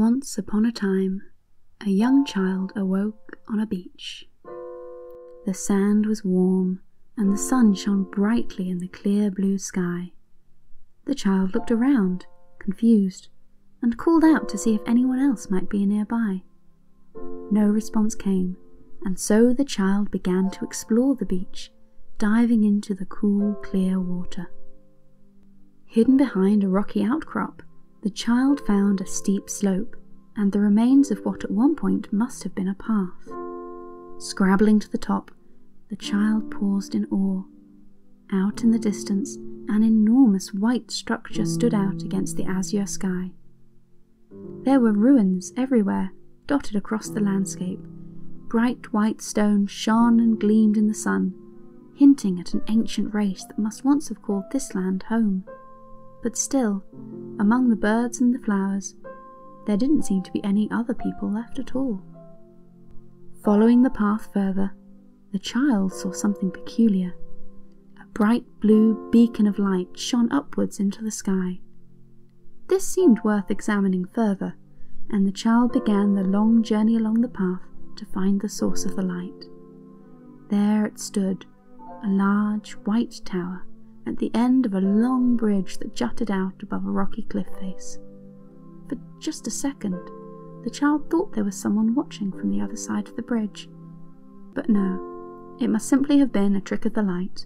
Once upon a time, a young child awoke on a beach. The sand was warm, and the sun shone brightly in the clear blue sky. The child looked around, confused, and called out to see if anyone else might be nearby. No response came, and so the child began to explore the beach, diving into the cool, clear water. Hidden behind a rocky outcrop, the child found a steep slope and the remains of what at one point must have been a path. Scrabbling to the top, the child paused in awe. Out in the distance, an enormous white structure stood out against the azure sky. There were ruins everywhere, dotted across the landscape. Bright white stone shone and gleamed in the sun, hinting at an ancient race that must once have called this land home. But still, among the birds and the flowers, there didn't seem to be any other people left at all. Following the path further, the child saw something peculiar. A bright blue beacon of light shone upwards into the sky. This seemed worth examining further, and the child began the long journey along the path to find the source of the light. There it stood, a large white tower, at the end of a long bridge that jutted out above a rocky cliff face. For just a second, the child thought there was someone watching from the other side of the bridge. But no, it must simply have been a trick of the light.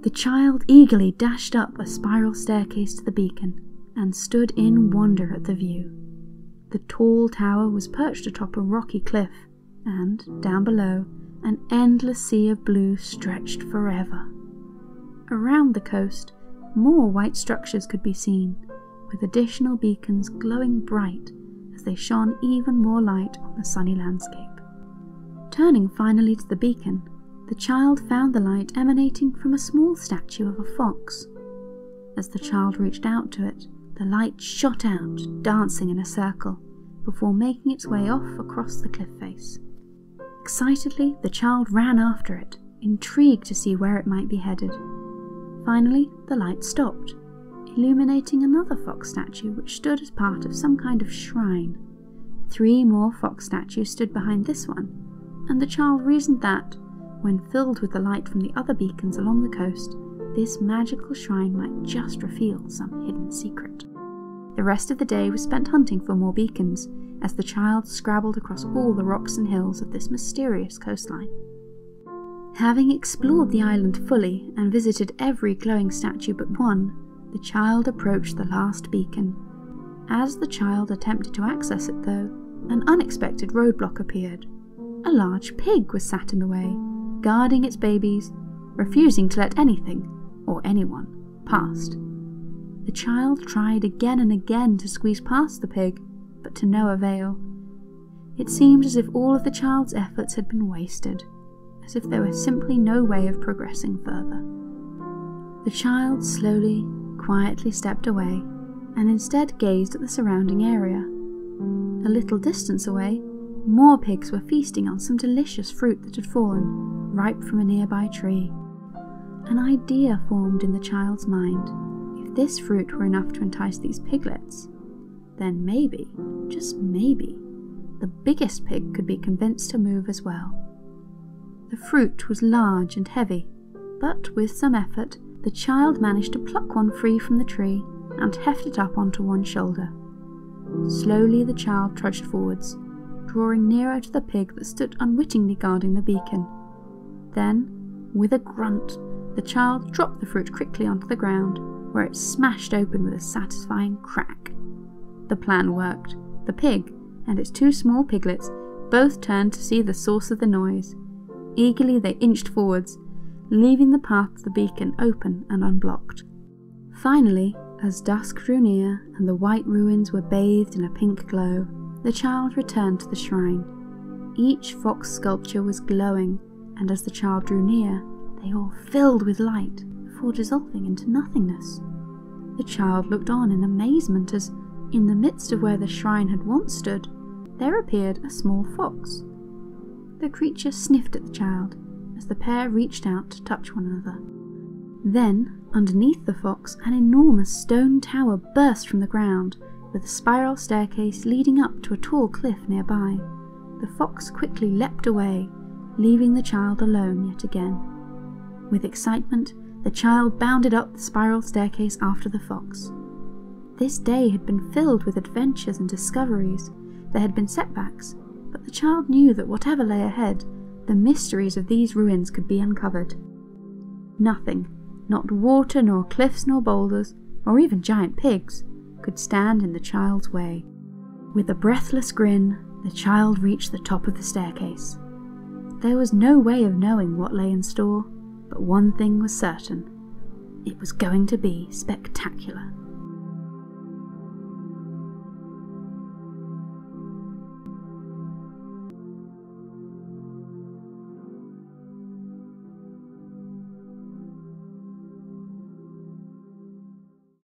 The child eagerly dashed up a spiral staircase to the beacon and stood in wonder at the view. The tall tower was perched atop a rocky cliff, and, down below, an endless sea of blue stretched forever. Around the coast, more white structures could be seen, with additional beacons glowing bright as they shone even more light on the sunny landscape. Turning finally to the beacon, the child found the light emanating from a small statue of a fox. As the child reached out to it, the light shot out, dancing in a circle, before making its way off across the cliff face. Excitedly, the child ran after it, intrigued to see where it might be headed. Finally, the light stopped, illuminating another fox statue which stood as part of some kind of shrine. 3 more fox statues stood behind this one, and the child reasoned that, when filled with the light from the other beacons along the coast, this magical shrine might just reveal some hidden secret. The rest of the day was spent hunting for more beacons, as the child scrabbled across all the rocks and hills of this mysterious coastline. Having explored the island fully and visited every glowing statue but one, the child approached the last beacon. As the child attempted to access it, though, an unexpected roadblock appeared. A large pig was sat in the way, guarding its babies, refusing to let anything, or anyone, past. The child tried again and again to squeeze past the pig, but to no avail. It seemed as if all of the child's efforts had been wasted, as if there was simply no way of progressing further. The child slowly, quietly stepped away, and instead gazed at the surrounding area. A little distance away, more pigs were feasting on some delicious fruit that had fallen, ripe from a nearby tree. An idea formed in the child's mind. If this fruit were enough to entice these piglets, then maybe, just maybe, the biggest pig could be convinced to move as well. The fruit was large and heavy, but with some effort, the child managed to pluck one free from the tree and heft it up onto one shoulder. Slowly the child trudged forwards, drawing nearer to the pig that stood unwittingly guarding the beacon. Then, with a grunt, the child dropped the fruit quickly onto the ground, where it smashed open with a satisfying crack. The plan worked. The pig and its 2 small piglets both turned to see the source of the noise. Eagerly they inched forwards, leaving the path to the beacon open and unblocked. Finally, as dusk drew near and the white ruins were bathed in a pink glow, the child returned to the shrine. Each fox sculpture was glowing, and as the child drew near, they all filled with light before dissolving into nothingness. The child looked on in amazement as, in the midst of where the shrine had once stood, there appeared a small fox. The creature sniffed at the child as the pair reached out to touch one another. Then, underneath the fox, an enormous stone tower burst from the ground, with a spiral staircase leading up to a tall cliff nearby. The fox quickly leapt away, leaving the child alone yet again. With excitement, the child bounded up the spiral staircase after the fox. This day had been filled with adventures and discoveries. There had been setbacks, but the child knew that whatever lay ahead, the mysteries of these ruins could be uncovered. Nothing, not water nor cliffs nor boulders, or even giant pigs, could stand in the child's way. With a breathless grin, the child reached the top of the staircase. There was no way of knowing what lay in store, but one thing was certain. It was going to be spectacular.